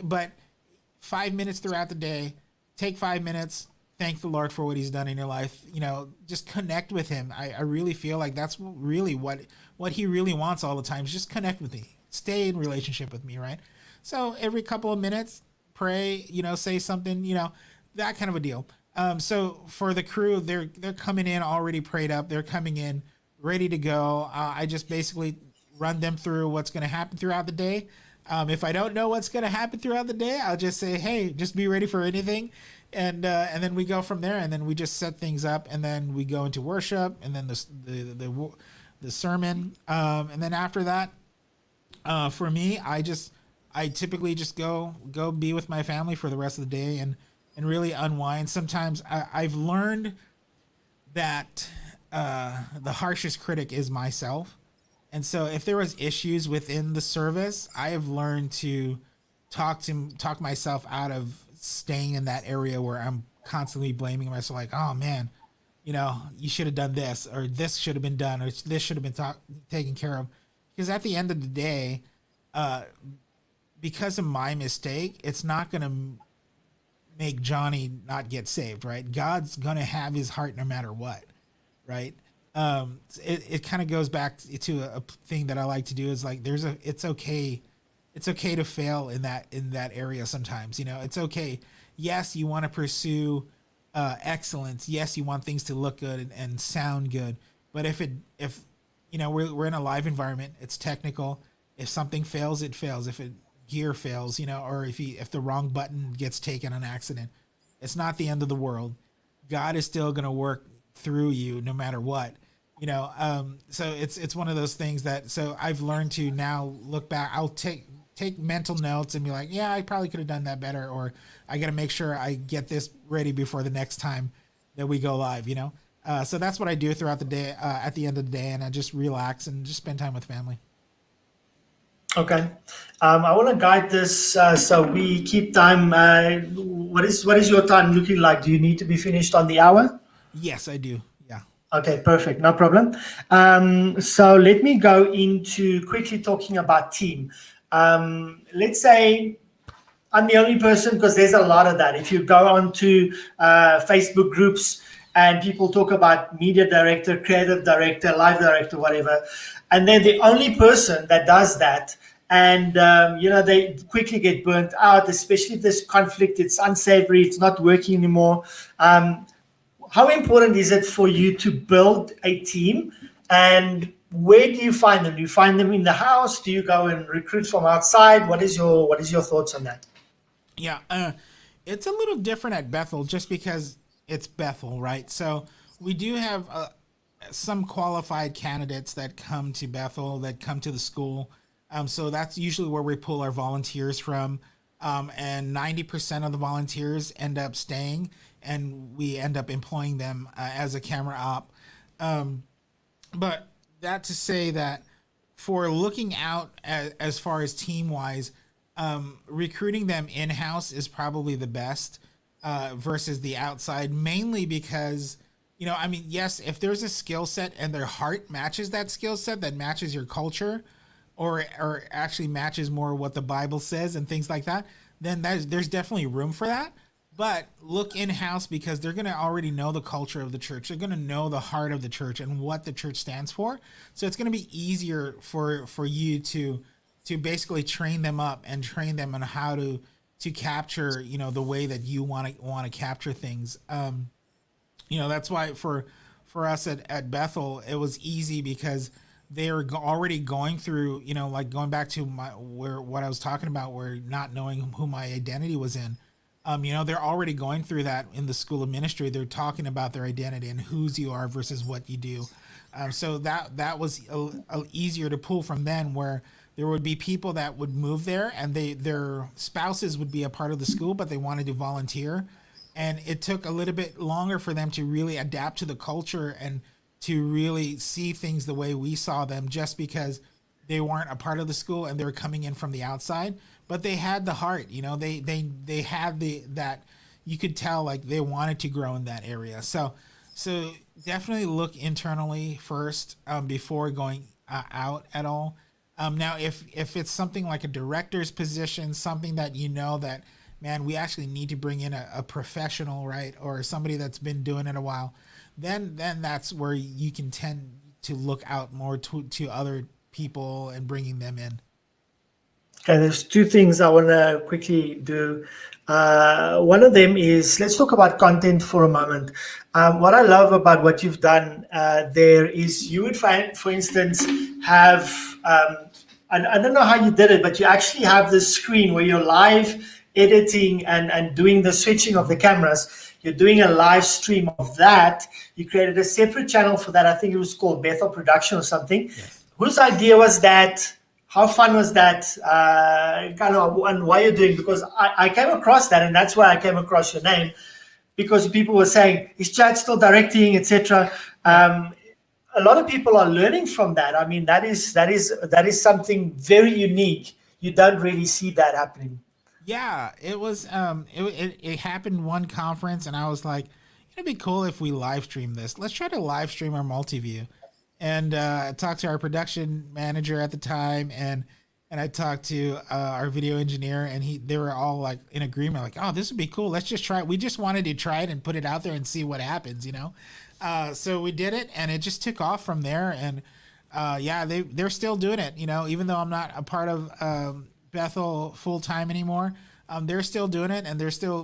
but 5 minutes throughout the day, take 5 minutes, thank the Lord for what he's done in your life, just connect with him. I really feel like that's really what he really wants all the time is just connect with me, stay in relationship with me. Right. So every couple of minutes, pray, say something, that kind of a deal. So for the crew, they're coming in already prayed up. They're coming in ready to go. I just basically run them through what's going to happen throughout the day. If I don't know what's going to happen throughout the day, I'll just say, hey, just be ready for anything. And then we go from there, and then we just set things up, and then we go into worship, and then the sermon, and then after that, for me, I typically just go be with my family for the rest of the day and really unwind. Sometimes I've learned that the harshest critic is myself. And so if there was issues within the service, I have learned to talk myself out of staying in that area where I'm constantly blaming myself like, oh man, you should have done this or this should have been done or this should have been taken care of. Because at the end of the day, because of my mistake, it's not going to make Johnny not get saved, right? God's going to have his heart no matter what, right? It kind of goes back to a thing that I like to do is like, it's okay to fail in that area sometimes, it's okay. Yes, you want to pursue excellence. Yes, you want things to look good and sound good. But if we're in a live environment, it's technical. If something fails, it fails. If gear fails, or if the wrong button gets taken on accident, it's not the end of the world. God is still going to work through you no matter what. So it's one of those things that, so I've learned to now look back. I'll take mental notes and be like, yeah, I probably could have done that better, or I got to make sure I get this ready before the next time that we go live. So that's what I do throughout the day, at the end of the day, and I just relax and just spend time with family. Okay. I want to guide this so we keep time. What is your time looking like? Do you need to be finished on the hour? Yes, I do. Yeah. Okay, perfect. No problem. So let me go into quickly talking about team. Let's say I'm the only person, because there's a lot of that. If you go onto Facebook groups and people talk about media director, creative director, live director, whatever, and they're the only person that does that, and they quickly get burnt out, especially if there's conflict, it's unsavory, it's not working anymore. How important is it for you to build a team, and where do you find them? Do you find them in the house? Do you go and recruit from outside? What is your thoughts on that? Yeah, it's a little different at Bethel just because it's Bethel, right? So we do have some qualified candidates that come to Bethel, that come to the school. So that's usually where we pull our volunteers from. And 90% of the volunteers end up staying, and we end up employing them as a camera op. But that to say that for looking out as far as team wise, recruiting them in house is probably the best versus the outside, mainly because, I mean, yes, if there's a skill set and their heart matches that skill set, that matches your culture, or actually matches more what the Bible says and things like that, then there's definitely room for that. But look in-house, because they're going to already know the culture of the church. They're going to know the heart of the church and what the church stands for. So it's going to be easier for you to basically train them up and train them on how to capture, the way that you want to capture things. That's why for us at Bethel, it was easy because they were already going through, like going back to what I was talking about, where not knowing who my identity was in. They're already going through that in the school of ministry. They're talking about their identity and whose you are versus what you do. So that was easier to pull from then, where there would be people that would move there and their spouses would be a part of the school, but they wanted to volunteer. And it took a little bit longer for them to really adapt to the culture and to really see things the way we saw them, just because they weren't a part of the school and they were coming in from the outside. But they had the heart, they had that, you could tell, like, they wanted to grow in that area. So definitely look internally first, before going out at all. Now, if it's something like a director's position, something that that, man, we actually need to bring in a professional, right, or somebody that's been doing it a while, then that's where you can tend to look out more to other people and bringing them in. Okay, there's two things I want to quickly do. One of them is, let's talk about content for a moment. What I love about what you've done there is, you would find, for instance, have, I don't know how you did it, but you actually have this screen where you're live editing and doing the switching of the cameras. You're doing a live stream of that. You created a separate channel for that. I think it was called Bethel Production or something. Yes. Whose idea was that? How fun was that? Kind of, and why you're doing? Because I came across that, and that's why I came across your name, because people were saying, is Chad still directing, etc. A lot of people are learning from that. I mean, that is something very unique. You don't really see that happening. Yeah, it was. It happened one conference, and I was like, it'd be cool if we live stream this. Let's try to live stream our multi-view. And I talked to our production manager at the time, and I talked to our video engineer, and they were all like in agreement, like, oh, this would be cool. Let's just try it. We just wanted to try it and put it out there and see what happens, So we did it, and it just took off from there. And yeah, they're still doing it, even though I'm not a part of Bethel full time anymore. They're still doing it, and they're still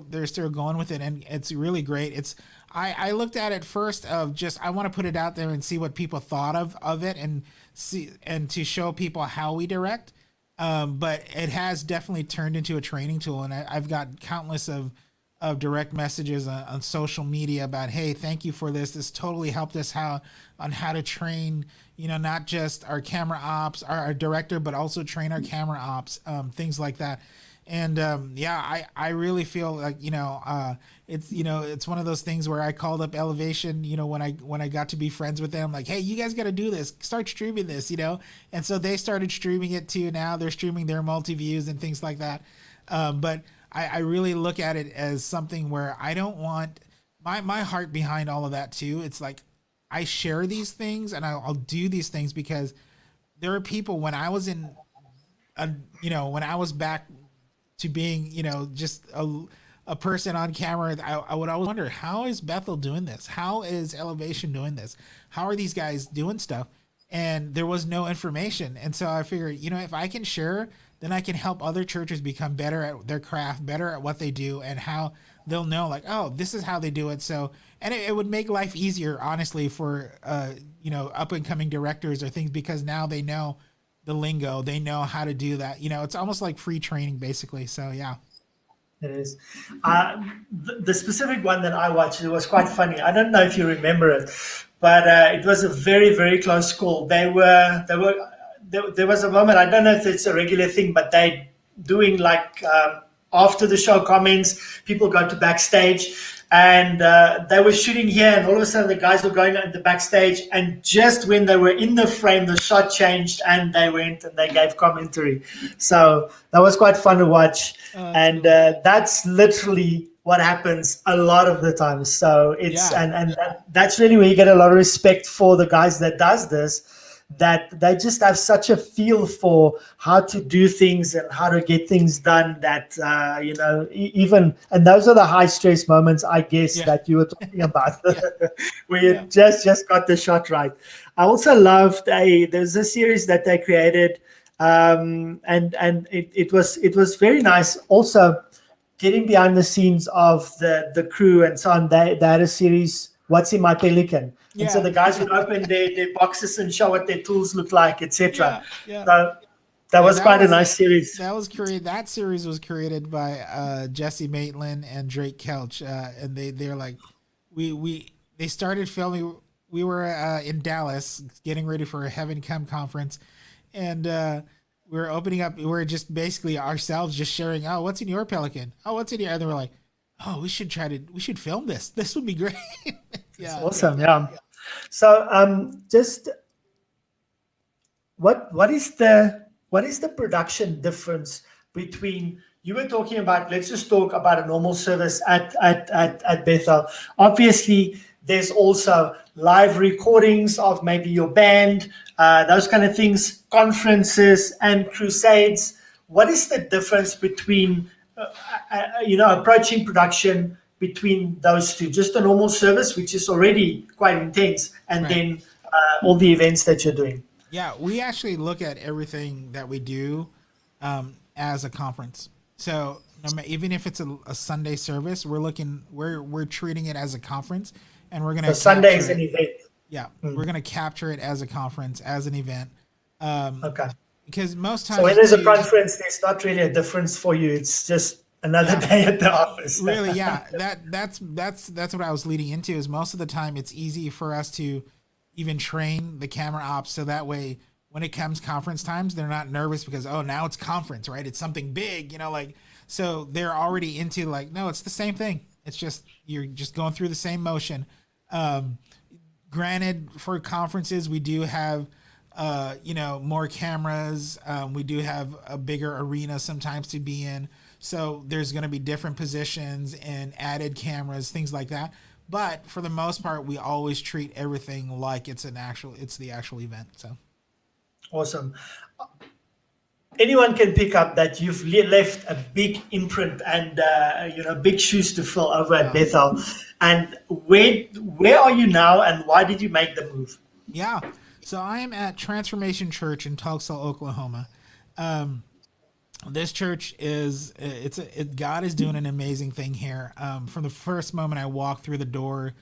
going with it, and it's really great. I looked at it first of just, I want to put it out there and see what people thought of it, and see, and to show people how we direct. But it has definitely turned into a training tool, and I've got countless of of direct messages on social media about, hey, thank you for this. This totally helped us on how to train, not just our camera ops, our director, but also train our camera ops, things like that. And I really feel like it's one of those things where I called up Elevation, when I got to be friends with them, like, hey, you guys got to do this, start streaming this, and so they started streaming it too. Now they're streaming their multi views and things like that. But I really look at it as something where I don't want my heart behind all of that too. It's like I share these things and I'll do these things because there are people when I was when I was back to being, just a person on camera, I would always wonder, how is Bethel doing this? How is Elevation doing this? How are these guys doing stuff? And there was no information. And so I figured, if I can share, then I can help other churches become better at their craft, better at what they do, and how they'll know, like, oh, this is how they do it. So, and it would make life easier, honestly, for, up and coming directors or things, because now they know the lingo, they know how to do that. It's almost like free training, basically. So, yeah. It is. The specific one that I watched, it was quite funny. I don't know if you remember it, but it was a very, very close call. There was a moment, I don't know if it's a regular thing, but they doing like after the show comments, people go to backstage, and they were shooting here, and all of a sudden the guys were going at the backstage, and just when they were in the frame, the shot changed and they went and they gave commentary. So that was quite fun to watch. And that's literally what happens a lot of the time. So it's that's really where you get a lot of respect for the guys that does this, that they just have such a feel for how to do things and how to get things done that, even, and those are the high stress moments, I guess, that you were talking about, where you just got the shot right. I also loved there's a series that they created, and it was very nice also getting behind the scenes of the crew and so on. They had a series, What's in My Pelican? And so the guys would open their boxes and show what their tools look like, etc. So that was quite a nice series. That series was created by Jesse Maitland and Drake Kelch, and they're like, they started filming. We were in Dallas getting ready for a Heaven Come conference, and we were opening up. We were just basically ourselves just sharing. Oh, what's in your Pelican? Oh, what's in your? And they were like, oh, we should film this. This would be great. Yeah, awesome. Yeah. So, just what is the production difference between, you were talking about, let's just talk about a normal service at Bethel. Obviously, there's also live recordings of maybe your band, those kind of things, conferences and crusades. What is the difference between, approaching production between those two? Just a normal service, which is already quite intense, and then all the events that you're doing. Yeah, we actually look at everything that we do as a conference. So even if it's a Sunday service, we're treating it as a conference, and we're gonna. So Sunday is an event. Yeah, we're gonna capture it as a conference, as an event. Okay. Because most times, so when there's a conference, there's not really a difference for you. It's just another day at the office. Really, yeah. That's what I was leading into. Is most of the time it's easy for us to even train the camera ops, so that way when it comes conference times, they're not nervous because, oh, now it's conference, right? It's something big, so they're already into like, no, it's the same thing. It's just, you're just going through the same motion. Granted, for conferences, we do have more cameras. We do have a bigger arena sometimes to be in. So there's going to be different positions and added cameras, things like that. But for the most part, we always treat everything like it's the actual event. So awesome. Anyone can pick up that you've left a big imprint and big shoes to fill over at Bethel. And where are you now, and why did you make the move? Yeah. So I am at Transformation Church in Tulsa, Oklahoma. This church God is doing an amazing thing here. From the first moment I walked through the door,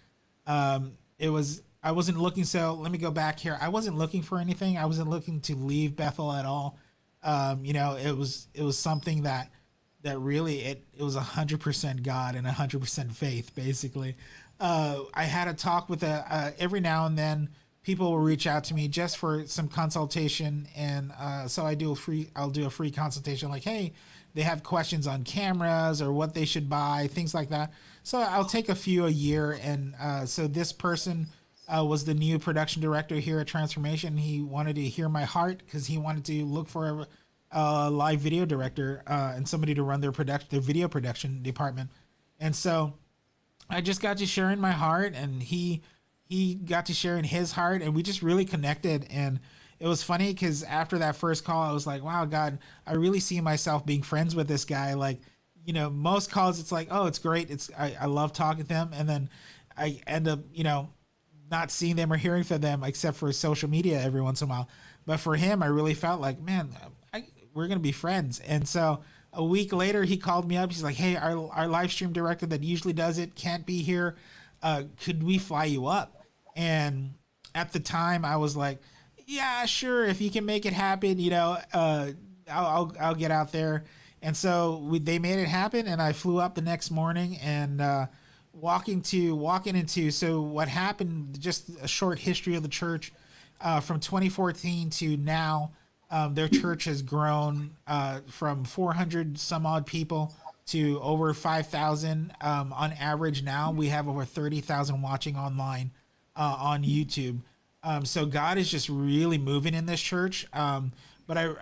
I wasn't looking. So let me go back here. I wasn't looking for anything. I wasn't looking to leave Bethel at all. It was something that that really it was 100% God and 100% faith, basically. I had a talk with every now and then people will reach out to me just for some consultation, and so I'll do a free consultation, like, hey, they have questions on cameras or what they should buy, things like that. So I'll take a few a year, and so this person was the new production director here at Transformation. He wanted to hear my heart because he wanted to look for a live video director and somebody to run their video production department. And so I just got to share in my heart, and he got to share in his heart, and we just really connected. And it was funny because after that first call, I was like, wow, God, I really see myself being friends with this guy. Like, you know, most calls, it's like, oh, it's great. I love talking to them. And then I end up, you know, not seeing them or hearing from them except for social media every once in a while. But for him, I really felt like, man, we're going to be friends. And so a week later, he called me up. He's like, hey, our live stream director that usually does it can't be here. Could we fly you up? And at the time I was like, yeah, sure. If you can make it happen, you know, I'll get out there. And so they made it happen, and I flew up the next morning, and walking into, so what happened, just a short history of the church, from 2014 to now, their church has grown from 400 some odd people to over 5,000 on average. Now we have over 30,000 watching online on YouTube. So God is just really moving in this church. But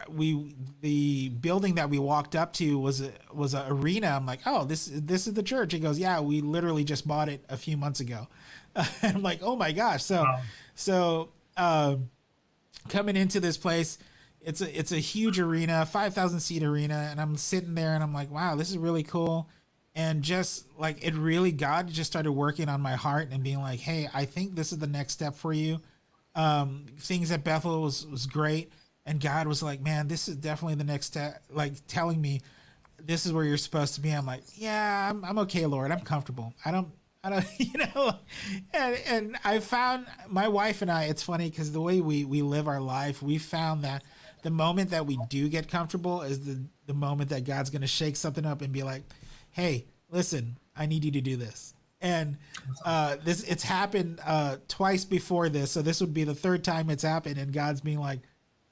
the building that we walked up to was an arena. I'm like, oh, this is the church. He goes, yeah, we literally just bought it a few months ago. I'm like, oh my gosh. So coming into this place, it's a huge arena, 5,000 seat arena, and I'm sitting there and I'm like, wow, this is really cool. And just like God just started working on my heart and being like, hey, I think this is the next step for you. Things at Bethel was great. And God was like, man, this is definitely the next step, like telling me this is where you're supposed to be. I'm like, yeah, I'm okay, Lord. I'm comfortable. I don't, you know, and I found my wife and I, it's funny because the way we live our life, we found that the moment that we do get comfortable is the moment that God's going to shake something up and be like, hey, listen, I need you to do this. And it's happened twice before this. So this would be the third time it's happened. And God's being like,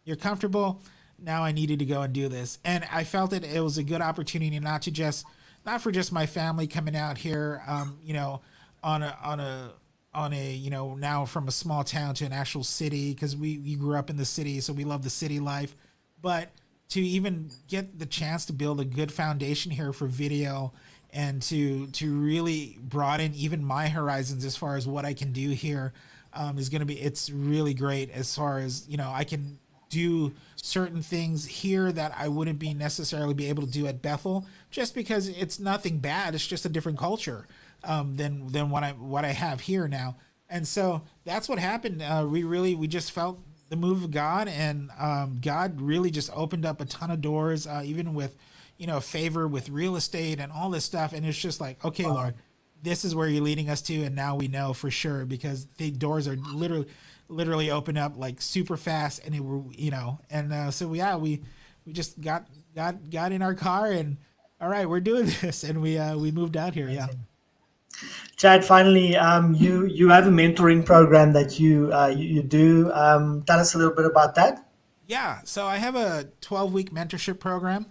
you're comfortable. Now I needed to go and do this. And I felt it was a good opportunity not for just my family coming out here, you know, on a, you know, now from a small town to an actual city, because we grew up in the city, so we love the city life, but to even get the chance to build a good foundation here for video and to really broaden even my horizons as far as what I can do here, it's really great as far as, you know, I can do certain things here that I wouldn't be necessarily be able to do at Bethel, just because it's nothing bad. It's just a different culture than what I have here now. And so that's what happened. We just felt the move of God, and God really just opened up a ton of doors, even with, you know, favor with real estate and all this stuff. And it's just like, okay, Lord, this is where you're leading us to. And now we know for sure, because the doors are literally open up like super fast, and so yeah, we just got in our car and all right, we're doing this, and we moved out here. Yeah. Chad, finally, you have a mentoring program that you do. Tell us a little bit about that. Yeah, so I have a 12-week mentorship program,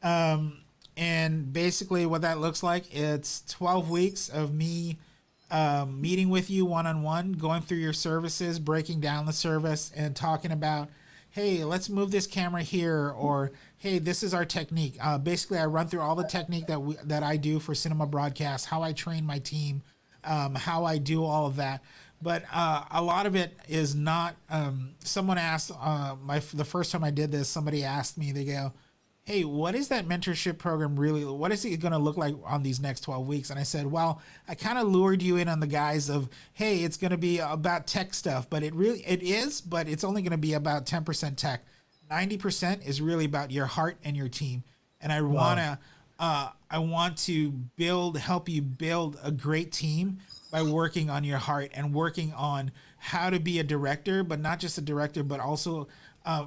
and basically what that looks like, it's 12 weeks of me meeting with you one-on-one, going through your services, breaking down the service, and talking about, hey, let's move this camera here, or hey, this is our technique. Basically, I run through all the technique that I do for cinema broadcast, how I train my team, how I do all of that. But a lot of it is not. Someone asked the first time I did this, somebody asked me. They go, hey, what is that mentorship program really? What is it going to look like on these next 12 weeks? And I said, well, I kind of lured you in on the guise of, hey, it's going to be about tech stuff, but it is, but it's only going to be about 10% tech. 90% is really about your heart and your team. And I want to help you build a great team by working on your heart and working on how to be a director, but not just a director, but also,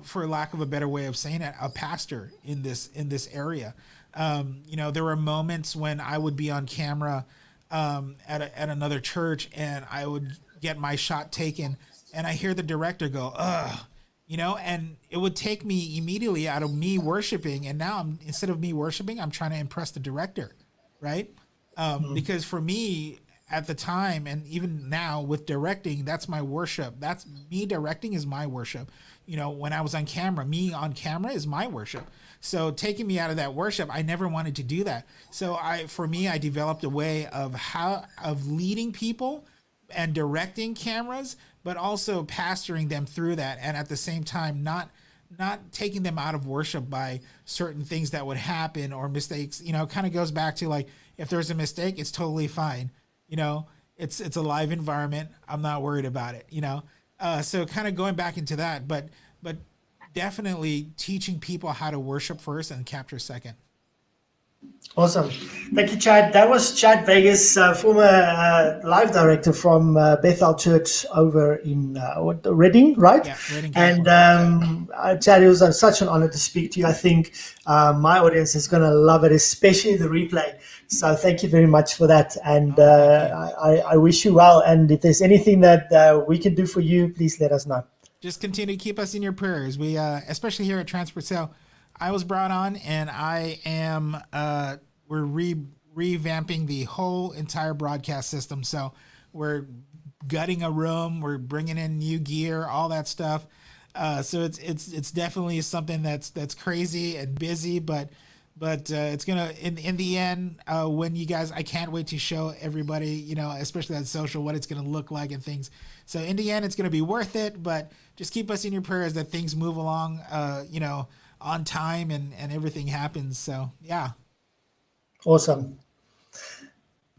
for lack of a better way of saying it, a pastor in this area. You know, there were moments when I would be on camera at another church, and I would get my shot taken, and I hear the director go, "Ugh," you know, and it would take me immediately out of me worshiping, and now instead of me worshiping, I'm trying to impress the director, right? Because for me at the time, and even now with directing, that's my worship. That's me directing is my worship. You know, when I was on camera, me on camera is my worship. So taking me out of that worship, I never wanted to do that. So for me, I developed a way of leading people and directing cameras, but also pastoring them through that, and at the same time not taking them out of worship by certain things that would happen or mistakes. You know, kind of goes back to like, if there's a mistake, it's totally fine. You know, it's a live environment. I'm not worried about it. You know, so kind of going back into that, but definitely teaching people how to worship first and capture second. Awesome. Thank you, Chad. That was Chad Vegas, former live director from Bethel Church over in Reading, right? Yeah, Reading, And Chad, it was such an honor to speak to you. I think my audience is going to love it, especially the replay. So thank you very much for that. And I wish you well. And if there's anything that we can do for you, please let us know. Just continue to keep us in your prayers. We, especially here at Transport Sale, I was brought on, and I am. We're revamping the whole entire broadcast system. So we're gutting a room. We're bringing in new gear, all that stuff. So it's definitely something that's crazy and busy, but it's gonna in the end, when you guys, I can't wait to show everybody, you know, especially on social, what it's gonna look like and things. So in the end, it's gonna be worth it. But just keep us in your prayers that things move along, you know, on time and everything happens. So yeah. Awesome.